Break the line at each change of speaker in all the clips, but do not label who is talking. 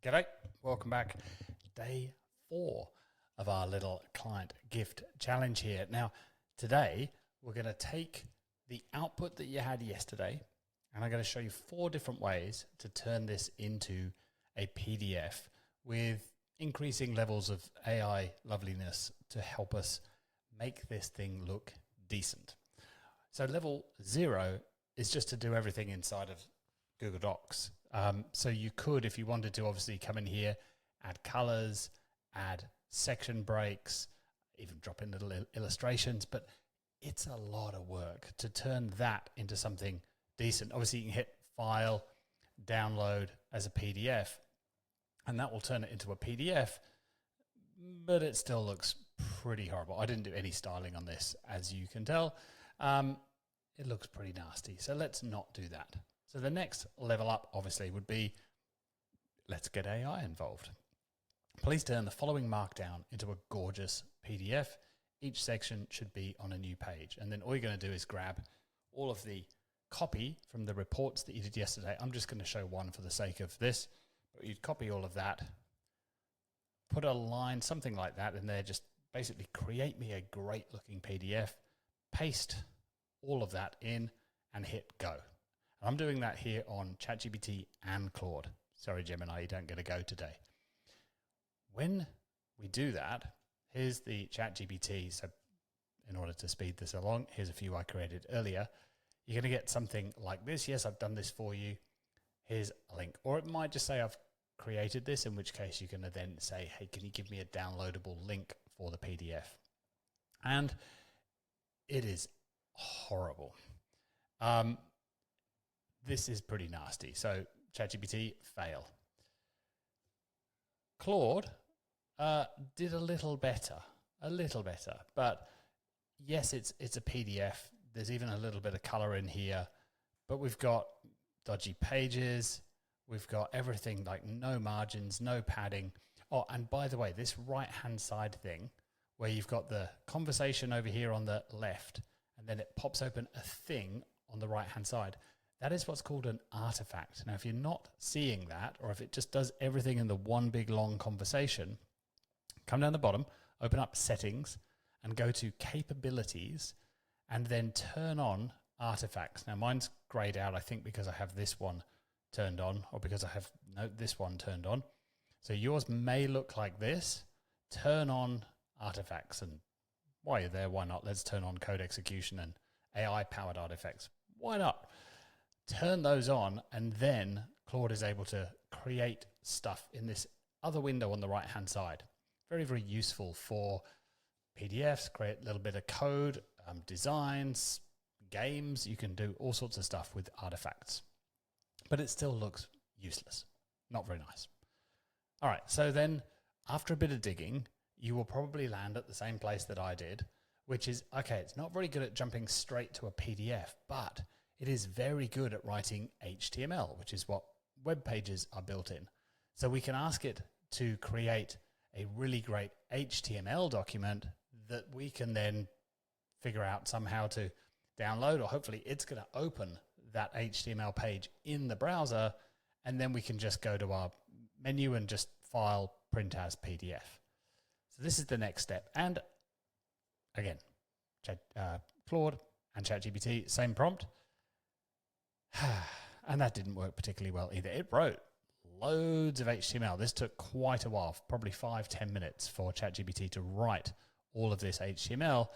G'day, welcome back. Day 4 of our little client gift challenge here. Now, today we're going to take the output that you had yesterday and I'm going to show you 4 different ways to turn this into a PDF with increasing levels of AI loveliness to help us make this thing look decent. So level 0 is just to do everything inside of Google Docs. So you could, if you wanted to, obviously come in here, add colors, add section breaks, even drop in little illustrations, but it's a lot of work to turn that into something decent. Obviously you can hit file, download as a PDF, and that will turn it into a PDF, but it still looks pretty horrible. I didn't do any styling on this, as you can tell. It looks pretty nasty. So let's not do that. So the next level up, obviously, would be, let's get AI involved. Please turn the following markdown into a gorgeous PDF. Each section should be on a new page. And then all you're going to do is grab all of the copy from the reports that you did yesterday. I'm just going to show one for the sake of this, but you'd copy all of that, put a line, something like that in there, just basically create me a great looking PDF, paste all of that in and hit go. I'm doing that here on ChatGPT and Claude. Sorry, Gemini, you don't get a go today. When we do that, here's the ChatGPT. So in order to speed this along, here's a few I created earlier. You're going to get something like this. Yes, I've done this for you. Here's a link. Or it might just say I've created this, in which case you're going to then say, hey, can you give me a downloadable link for the PDF? And it is horrible. This is pretty nasty. So ChatGPT, fail. Claude did a little better, but yes, it's a PDF. There's even a little bit of color in here, but we've got dodgy pages. We've got everything like no margins, no padding. Oh, and by the way, this right-hand side thing where you've got the conversation over here on the left, and then it pops open a thing on the right-hand side. That is what's called an artifact. Now, if you're not seeing that, or if it just does everything in the one big long conversation, come down the bottom, open up settings, and go to capabilities, and then turn on artifacts. Now, mine's grayed out, I think, because I have this one turned on, or because I have this one turned on. So yours may look like this. Turn on artifacts, and while you're there, why not? Let's turn on code execution and AI-powered artifacts. Why not? Turn those on, and then Claude is able to create stuff in this other window on the right-hand side. Very, very useful for PDFs, create a little bit of code, designs, games. You can do all sorts of stuff with artifacts, but it still looks useless. Not very nice. All right, so then after a bit of digging, you will probably land at the same place that I did, which is, okay, it's not very good at jumping straight to a PDF, but it is very good at writing HTML, which is what web pages are built in. So we can ask it to create a really great HTML document that we can then figure out somehow to download, or hopefully it's going to open that HTML page in the browser, and then we can just go to our menu and just file, print as PDF. So this is the next step. And again, Claude and ChatGPT, same prompt. And that didn't work particularly well either. It wrote loads of HTML. This took quite a while, probably 5-10 minutes for ChatGPT to write all of this HTML,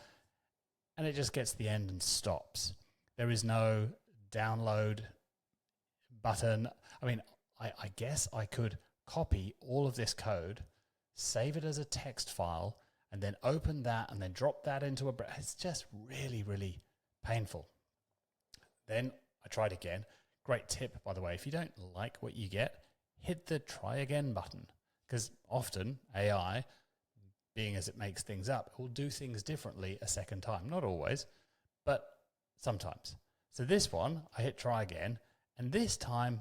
and it just gets to the end and stops. There is no download button. I mean, I guess I could copy all of this code, save it as a text file, and then open that and then drop that into a browser. It's just really, really painful. Then I tried again. Great tip, by the way. If you don't like what you get, hit the try again button, because often AI, being as it makes things up, it will do things differently a second time. Not always, but sometimes. So this one, I hit try again, and this time,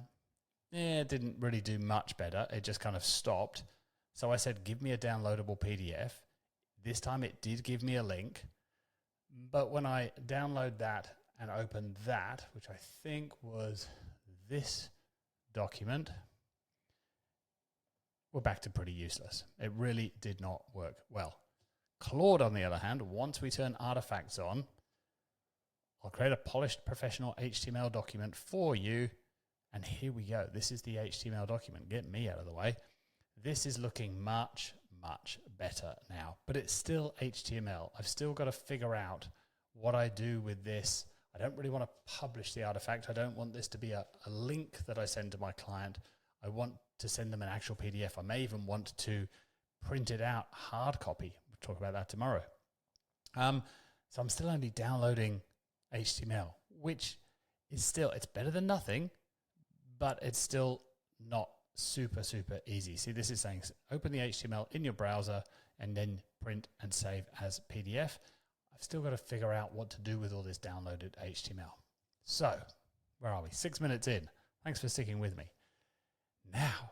it didn't really do much better. It just kind of stopped. So I said, give me a downloadable PDF. This time it did give me a link, but when I download that and open that, which I think was this document, we're back to pretty useless. It really did not work well. Claude, on the other hand, once we turn artifacts on, I'll create a polished professional HTML document for you. And here we go. This is the HTML document. Get me out of the way. This is looking much, much better now, but it's still HTML. I've still got to figure out what I do with this. I don't really want to publish the artifact. I don't want this to be a link that I send to my client. I want to send them an actual PDF. I may even want to print it out hard copy. We'll talk about that tomorrow. So I'm still only downloading HTML, which is still, it's better than nothing, but it's still not super, super easy. See, this is saying open the HTML in your browser and then print and save as PDF. I've still got to figure out what to do with all this downloaded HTML. So, where are we? 6 minutes in. Thanks for sticking with me. Now,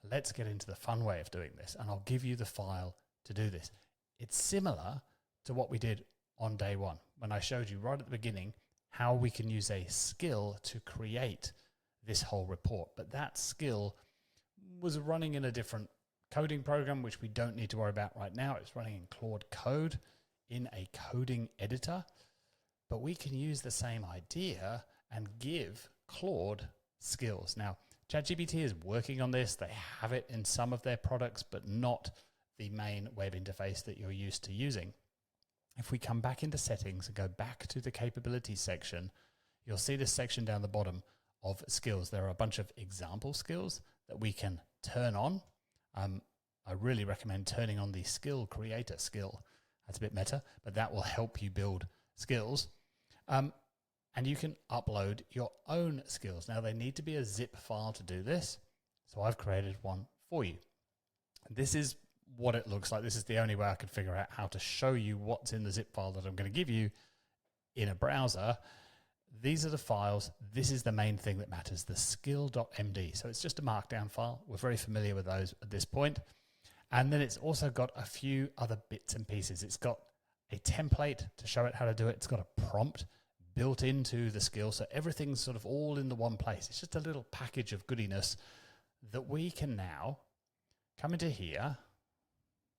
let's get into the fun way of doing this, and I'll give you the file to do this. It's similar to what we did on day one, when I showed you right at the beginning how we can use a skill to create this whole report. But that skill was running in a different coding program, which we don't need to worry about right now. It's running in Claude Code in a coding editor, but we can use the same idea and give Claude skills. Now, ChatGPT is working on this. They have it in some of their products, but not the main web interface that you're used to using. If we come back into settings and go back to the capabilities section, you'll see this section down the bottom of skills. There are a bunch of example skills that we can turn on. I really recommend turning on the skill creator skill. That's a bit meta, but that will help you build skills. And you can upload your own skills. Now, they need to be a zip file to do this, so I've created one for you. This is what it looks like. This is the only way I could figure out how to show you what's in the zip file that I'm going to give you in a browser. These are the files. This is the main thing that matters, the skill.md. So it's just a markdown file. We're very familiar with those at this point. And then it's also got a few other bits and pieces. It's got a template to show it how to do it. It's got a prompt built into the skill. So everything's sort of all in the one place. It's just a little package of goodiness that we can now come into here.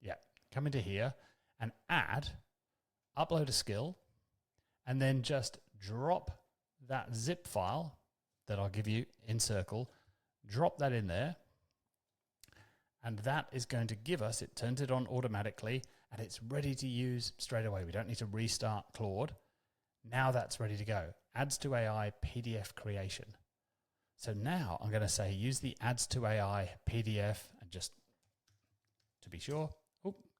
Yeah, come into here and add, upload a skill, and then just drop that zip file that I'll give you in Circle, drop that in there, and that is going to give us, it turns it on automatically, and it's ready to use straight away. We don't need to restart Claude. Now that's ready to go. Adds to AI PDF creation. So now I'm going to say use the Adds to AI PDF, and just to be sure,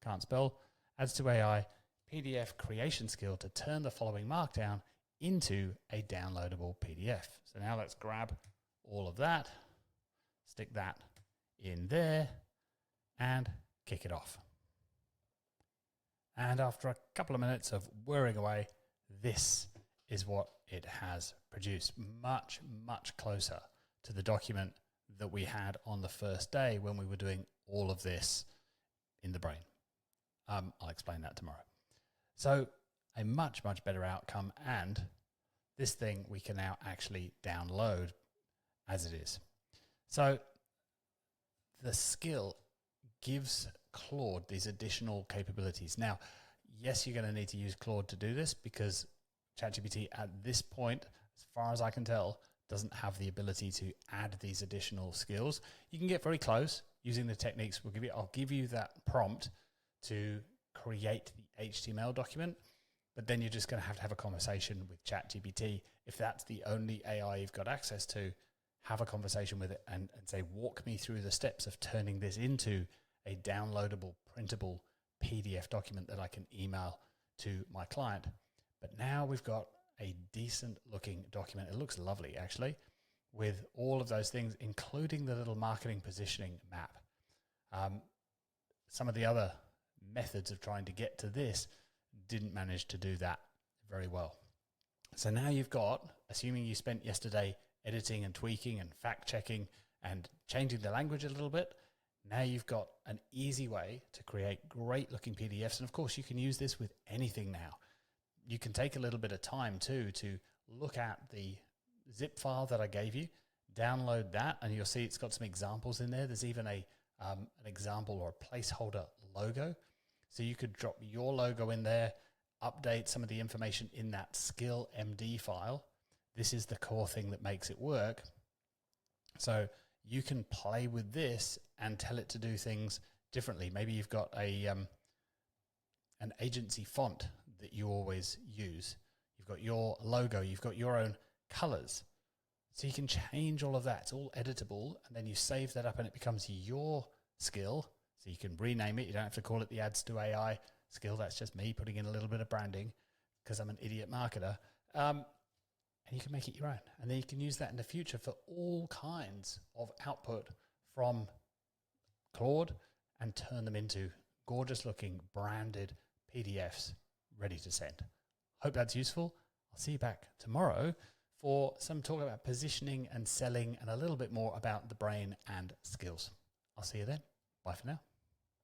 can't spell, Adds to AI PDF creation skill to turn the following markdown into a downloadable PDF. So now let's grab all of that, stick that in there, and kick it off. And after a couple of minutes of whirring away, this is what it has produced. Much, much closer to the document that we had on the first day when we were doing all of this in the brain. I'll explain that tomorrow. So a much, much better outcome, and this thing we can now actually download as it is. So the skill gives Claude these additional capabilities. Now, yes, you're going to need to use Claude to do this because ChatGPT at this point, as far as I can tell, doesn't have the ability to add these additional skills. You can get very close using the techniques I'll give you that prompt to create the HTML document, but then you're just going to have a conversation with ChatGPT. If that's the only AI you've got access to, have a conversation with it and say, walk me through the steps of turning this into a downloadable, printable PDF document that I can email to my client. But now we've got a decent looking document. It looks lovely, actually, with all of those things, including the little marketing positioning map. Some of the other methods of trying to get to this didn't manage to do that very well. So now you've got, assuming you spent yesterday editing and tweaking and fact checking and changing the language a little bit, now you've got an easy way to create great looking PDFs. And of course you can use this with anything now. You can take a little bit of time too to look at the zip file that I gave you, download that, and you'll see it's got some examples in there. There's even a an example or a placeholder logo. So you could drop your logo in there, update some of the information in that skill MD file. This is the core thing that makes it work. So you can play with this and tell it to do things differently. Maybe you've got an agency font that you always use. You've got your logo, you've got your own colors. So you can change all of that. It's all editable, and then you save that up and it becomes your skill. So you can rename it. You don't have to call it the Ads to AI skill. That's just me putting in a little bit of branding because I'm an idiot marketer. And you can make it your own. And then you can use that in the future for all kinds of output from Claude and turn them into gorgeous looking branded PDFs ready to send. Hope that's useful. I'll see you back tomorrow for some talk about positioning and selling and a little bit more about the brain and skills. I'll see you then. Bye for now.